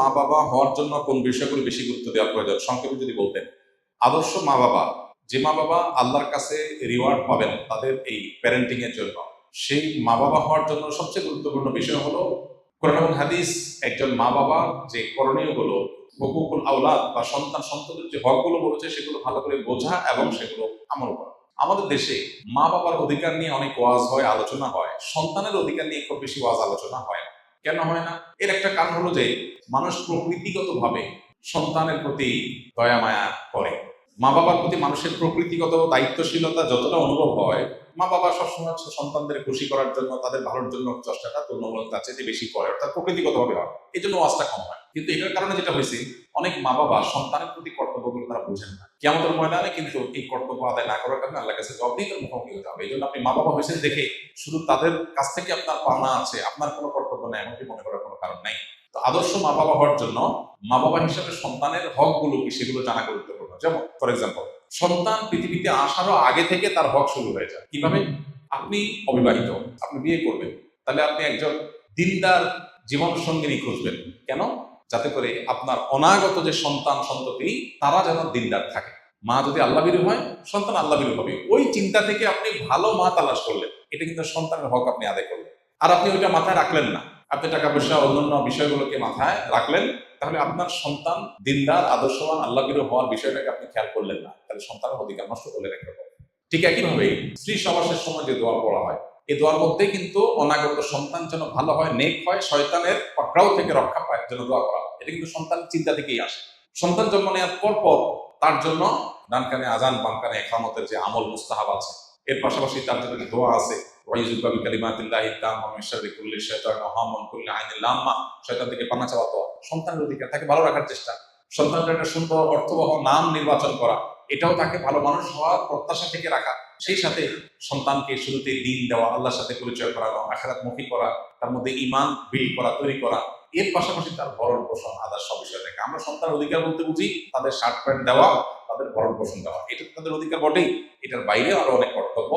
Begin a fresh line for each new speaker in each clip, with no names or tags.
মা বাবা হওয়ার জন্য কোন বিষয়গুলো বেশি গুরুত্ব দেওয়া প্রয়োজন সংক্ষেপে যদি বলতেন। আদর্শ মা বাবা, যে মা বাবা আল্লাহর কাছে রিওয়ার্ড পাবেন তাদের এই প্যারেন্টিং এর জন্য, সেই মা বাবা হওয়ার জন্য সবচেয়ে গুরুত্বপূর্ণ বিষয় হলো কোরআন এবং হাদিস একজন মা বাবার যে করণীয় গুলো, হুকুকুল আওলাদ বা সন্তান সন্ততির যে হকগুলো বলেছে সেগুলো ভালো করে বোঝা এবং সেগুলো আমল করা। আমাদের দেশে মা বাবার অধিকার নিয়ে অনেক ওয়াজ হয়, আলোচনা হয়, সন্তানের অধিকার নিয়ে খুব বেশি ওয়াজ আলোচনা হয় না। কেন হয় না? এর একটা কারণ হলো যে মানুষ প্রকৃতিগতভাবে সন্তানের প্রতি দয়া মায়া করে। মা বাবার প্রতি মানুষের প্রকৃতিগত দায়িত্বশীলতা যতটা অনুভব হয়, মা বাবা সবসময় সন্তানদের খুশি করার জন্য, তাদের ভালোর জন্য চেষ্টাটা তুলনামূলক তার চেয়ে বেশি করে, অর্থাৎ প্রকৃতিগতভাবে হয়। এই জন্য ওয়াজটা কম হয়। কিন্তু এটার কারণে যেটা হয়েছে, অনেক মা বাবা সন্তানের প্রতি কর্তব্যগুলো তারা বুঝেন না। কিয়ামতের ময়দানে কিন্তু এই কর্তব্য আদায় না করার কারণে আল্লাহর কাছে জবাবদিহিতার মুখোমুখি হতে হবে। এই জন্য আপনি মা বাবা হয়েছেন দেখে শুধু তাদের কাছ থেকে আপনার পাওনা আছে, আপনার কোনো কর্তব্য নেই এমনটি মনে করার কোনো কারণ নাই। তো আদর্শ মা বাবা হওয়ার জন্য মা বাবা হিসাবে সন্তানের হকগুলো কি সেগুলো জানা গুরুত্বপূর্ণ। যেমন ফর এক্সাম্পল, সন্তান পৃথিবীতে আসারও আগে থেকে তার হক শুরু হয়ে যায়। কিভাবে? আপনি অবিবাহিত, আপনি বিয়ে করবেন, তাহলে আপনি একজন দিনদার জীবন সঙ্গিনী খুঁজবেন। কেন? যাতে করে আপনার অনাগত যে সন্তান সন্ততি তারা যেন দিনদার থাকে। মা যদি আল্লাহভীরু হয়, সন্তান আল্লাহভীরু হবে। ওই চিন্তা থেকে আপনি ভালো মা তালাশ করলেন, এটা কিন্তু সন্তানের হক আপনি আদায় করলেন। আর আপনি ওইটা মাথায় রাখলেন না, আপনি টাকা পয়সা অন্যান্য বিষয়গুলোকে মাথায় রাখলেন, তাহলে আপনার সন্তান দিনদার আদর্শবান আল্লাহভীরু হওয়ার বিষয়টাকে আপনি খেয়াল করলেন না, তাহলে সন্তানের অধিকার নষ্ট করলেন একরকম। ঠিক একইভাবে স্ত্রী সমাসের সময় যে দোয়া পড়া হয়, এই দোয়ার মধ্যে কিন্তু অনাগত সন্তান যেন ভালো হয়, নেক হয়, শয়তানের পাকড়াও থেকে রক্ষা পায় যেন দোয়া করা হয়। এটা কিন্তু সন্তানের চিন্তা থেকেই আসে। সন্তান জন্ম নেওয়ার পর তার জন্য ডান কানে আজান বাম কানে ইকামতের যে আমল মুস্তাহাব আছে, এর পাশাপাশি তার জন্য দোয়া আছে, ওয়াইযুকা বিকালিমাতিল্লাহি তাম্মা মিন শাররি কুল্লি শাইতানিন ওয়া হাম্মিন কুল্লি আইনিন লাম্মা, শয়তান থেকে পানা চাওয়া দোয়া। সন্তানের অধিকার, তাকে ভালো রাখার চেষ্টা, সন্তানের একটা সুন্দর অর্থবহ নাম নির্বাচন করা, এটাও তাকে ভালো মানুষ হওয়ার প্রত্যাশা থেকে রাখা। সেই সাথে সন্তানকে শুরুতে দিন দেওয়া, আল্লাহর সাথে পরিচয় করানো, আখিরাতমুখী করা, তার মধ্যে ঈমান বিল্ড করা, তৈরি করা, এর পাশাপাশি তার ভরণ পোষণ আদার সব বিষয় থাকে। আমরা সন্তান অধিকার বলতে বুঝি তাদের শার্ট প্যান্ট দেওয়া, তাদের ভরণ পোষণ দেওয়া, এটা তাদের অধিকার বটেই। এটার বাইরে আরো অনেক কর্তব্য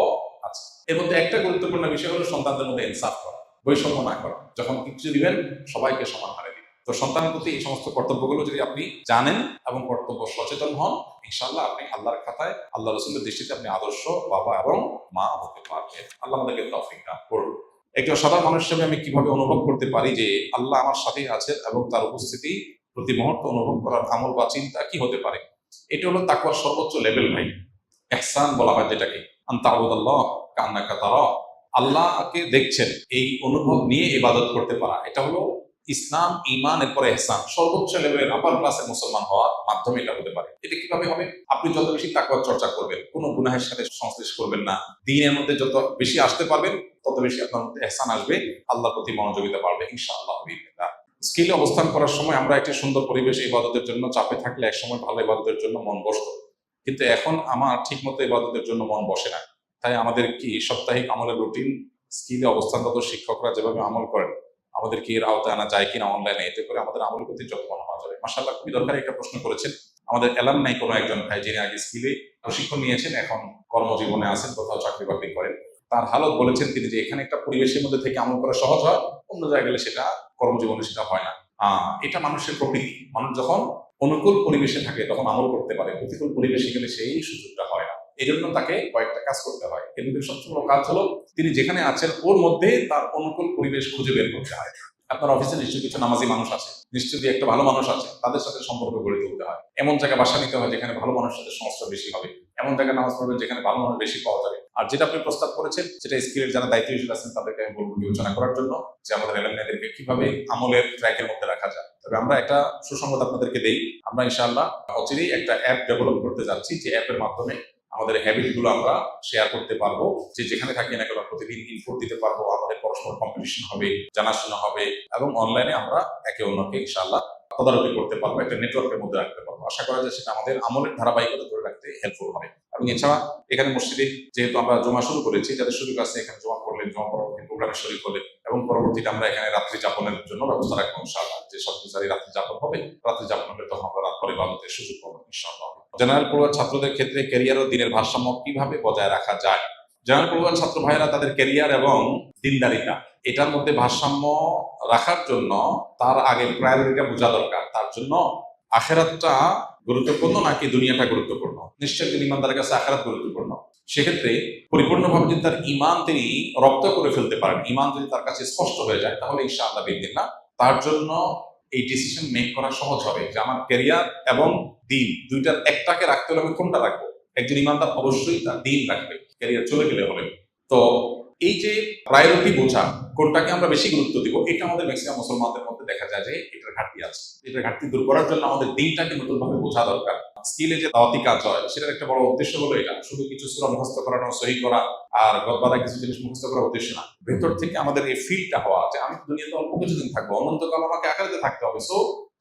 আছে। এর মধ্যে একটা গুরুত্বপূর্ণ বিষয় হলো সন্তানদের মধ্যে ইনসাফ করা, বৈষম্য না করা। যখন কিছু দিবেন সবাইকে সমান হারে দিন। তো সন্তানের প্রতি এই সমস্ত কর্তব্যগুলো যদি আপনি জানেন এবং কর্তব্য সচেতন হন, ইনশাআল্লাহ আপনি আল্লাহর খাতায়, আল্লাহ রসুলের দৃষ্টিতে আপনি আদর্শ বাবা এবং মা হতে পারবেন। আল্লাহ আমাদেরকে তৌফিক দান করুন। একজন সাধারণ মানুষ হিসেবে আমি কিভাবে অনুভব করতে পারি যে আল্লাহ আমার সাথেই আছেন এবং তার উপস্থিতি প্রতি মুহূর্তে অনুভব করার আমল বা চিন্তা কি হতে পারে? এটা হলো তাকওয়ার সর্বোচ্চ লেভেল ভাই। ইহসান বলা হয় যেটাকে, আনতা আবুদাল্লাহ কান্নাকা তারা, আল্লাহকে দেখছেন এই অনুভব নিয়ে ইবাদত করতে পারা, এটা হলো ইসলাম, ঈমান, এরপরে ইহসান, সর্বোচ্চ লেভেলের আপার ক্লাসের মুসলমান হওয়ার মাধ্যমে এটা হতে পারে। এটা কিভাবে হবে? আপনি যত বেশি তাকওয়ার চর্চা করবেন, কোনো গুনাহের সাথে সংশ্লেষ করবেন না, দ্বীনের মধ্যে যত বেশি আসতে পারবেন তত বেশি আপনার মধ্যে ইহসান আসবে, আল্লাহর প্রতি মনোযোগিতা বাড়বে ইনশাআল্লাহ। স্কিলে অবস্থান করার সময় আমরা একটি সুন্দর পরিবেশে ইবাদতের জন্য চাপে থাকলে একসময় ভালো ইবাদতের জন্য মন বসতো, কিন্তু এখন আমার ঠিক মতো ইবাদতের জন্য মন বসে না। তাই আমাদের কি সাপ্তাহিক আমলের রুটিন, স্কিলে অবস্থানরত শিক্ষকরা যেভাবে আমল করেন, আমাদের কি এর আওতায় আনা যায় কিনা অনলাইনে, এতে করে আমাদের আমলের প্রতি যত্নবান হওয়া যাবে। মাশাআল্লাহ, খুবই দরকারি একটা প্রশ্ন করেছেন। আমাদের অ্যালামনাই কোনো একজন ভাই যিনি আগে স্কিলে প্রশিক্ষণ নিয়েছেন, এখন কর্মজীবনে আছেন, কোথাও চাকরি বাকরি করেন, তার হালত বলেছেন তিনি যে এখানে একটা পরিবেশের মধ্যে থেকে আমল করা সহজ হয়, অন্য জায়গায় গেলে সেটা কর্মজীবনে সেটা হয় না। এটা মানুষের প্রকৃতি। মানুষ যখন অনুকূল পরিবেশে থাকে তখন আমল করতে পারে, প্রতিকূল পরিবেশে গেলে সেই সুযোগটা হয় না। এই জন্য তাকে কয়েকটা কাজ করতে হয়। এর মধ্যে সবচেয়ে বড় কাজ হলো তিনি যেখানে আছেন ওর মধ্যে তার অনুকূল পরিবেশ খুঁজে বের করতে হয়। আপনার অফিসে নিশ্চয়ই কিছু নামাজি মানুষ আছে, নিশ্চয়ই একটা ভালো মানুষ আছে, তাদের সাথে সম্পর্ক গড়ে তুলতে হয়। এমন জায়গায় বাসা নিতে হয় যেখানে ভালো মানুষের সাথে সংস্রব বেশি হবে, এমন জায়গায় নামাজ পড়বেন যেখানে ভালো মানুষ বেশি পাওয়া যাবে। আর যেটা আপনি প্রস্তাব করেছেন সেটা স্কিলের যারা দায়িত্বশীল আছেন তাদেরকে আমি বলবো বিবেচনা করার জন্য, যে আমাদের এলাকাদেরকে কিভাবে আমলের ট্র্যাকের মধ্যে রাখা যায়। তবে আমরা একটা সুসংবাদ আপনাদেরকে দেই, আমরা ইনশাআল্লাহ অচিরেই একটা অ্যাপ ডেভেলপ করতে যাচ্ছি, যে অ্যাপের মাধ্যমে আমাদের হ্যাবিট গুলো আমরা শেয়ার করতে পারবো, যে যেখানে থাকি না কেন প্রতিদিন ইনপুট দিতে পারবো, আমাদের পরস্পর কম্পিটিশন হবে, জানাশোনা হবে, এবং অনলাইনে আমরা একে অন্যকে ইনশাআল্লাহ তদারকি করতে পারবো, একটা নেটওয়ার্কের মধ্যে রাখতে পারবো। আশা করা যায় সেটা আমাদের আমলের ধারাবাহিকতা ধরে রাখতে হেল্পফুল হবে। এবং এছাড়া এখানে মসজিদে যেহেতু আমরা জমা শুরু করেছি, যাদের সুযোগ আছে এখানে জমা করলেন, জমা পরবর্তী প্রোগ্রামে শরীর করলেন, এবং পরবর্তীতে আমরা এখানে রাত্রি যাপনের জন্য ব্যবস্থা রাখবো ইনশাআল্লাহ। যে সব বিচারী রাত্রি যাপন হবে, রাত্রি যাপন হলে তখন আমরা রাত পরে ইবাদতের সুযোগ পাবো ইনশাআল্লাহ। জেনারেল পড়ুয়া ছাত্রদের ক্ষেত্রে ক্যারিয়ার ও দিনের ভারসাম্য কিভাবে বজায় রাখা যায়? জেনারেল পড়ুয়া ছাত্র ভাইয়েরা তাদের ক্যারিয়ার এবং দিনদারিতা এটার মধ্যে ভারসাম্য রাখার জন্য তার আগে প্রায়োরিটিটা বোঝা দরকার। তার জন্য আখেরাতটা গুরুত্বপূর্ণ নাকি দুনিয়াটা গুরুত্বপূর্ণ? নিশ্চয়ই একজন ইমানদারের কাছে আখেরাত গুরুত্বপূর্ণ। সেক্ষেত্রে পরিপূর্ণভাবে যদি তার ঈমান তিনি রপ্ত করে ফেলতে পারেন, ঈমান যদি তার কাছে স্পষ্ট হয়ে যায়, তাহলে ইনশাআল্লাহ বিদিনিল্লাহ তার জন্য এই ডিসিশন মেক করা সহজ হবে যে আমার ক্যারিয়ার এবং দিন দুইটার একটাকে রাখতে হলে আমি কোনটা রাখবো। একজন ইমানদার অবশ্যই তার দিন রাখবে, ক্যারিয়ার চলে গেলে হবে। তো এই যে প্রায়োরিটি বোঝা, কোনটাকে আমরা বেশি গুরুত্ব দিব, এটা আমাদের ম্যাক্সিমাম মুসলমানদের মধ্যে দেখা যায় যে এটার ঘাটতি আছে। এটার ঘাটতি দূর করার জন্য আমাদের দিনটাকে নতুনভাবে বোঝা দরকার। স্কিলে যে দাওয়াতি কাজ হয় সেটার একটা বড় উদ্দেশ্য হলো এটা, শুধু কিছু সূরা মুখস্থ করানো, সহি করা আর গদবাদা কিছু জিনিস মুখস্থ করার উদ্দেশ্য না। ভেতর থেকে আমাদের এই ফিলটা হওয়া যে আমি দুনিয়াতে অল্প কিছুদিন থাকবো, অনন্তকাল আমাকে আখেরাতে থাকতে হবে, সো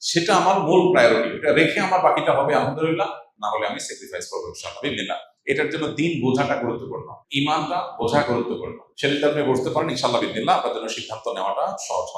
সেটা আমার মূল প্রায়োরিটি। এটা রেখে আমার বাকিটা হবে আলহামদুলিল্লাহ, না হলে আমি স্যাক্রিফাইস করবো ইনশাআল্লাহ বিদিনিল্লাহ। এটার জন্য দিন বোঝাটা গুরুত্বপূর্ণ, ঈমানটা বোঝা গুরুত্বপূর্ণ। সেটা আপনি বুঝতে পারেন ইনশাআল্লাহ বিদিনিল্লাহ আপনার জন্য সিদ্ধান্ত নেওয়াটা সহজ হবে।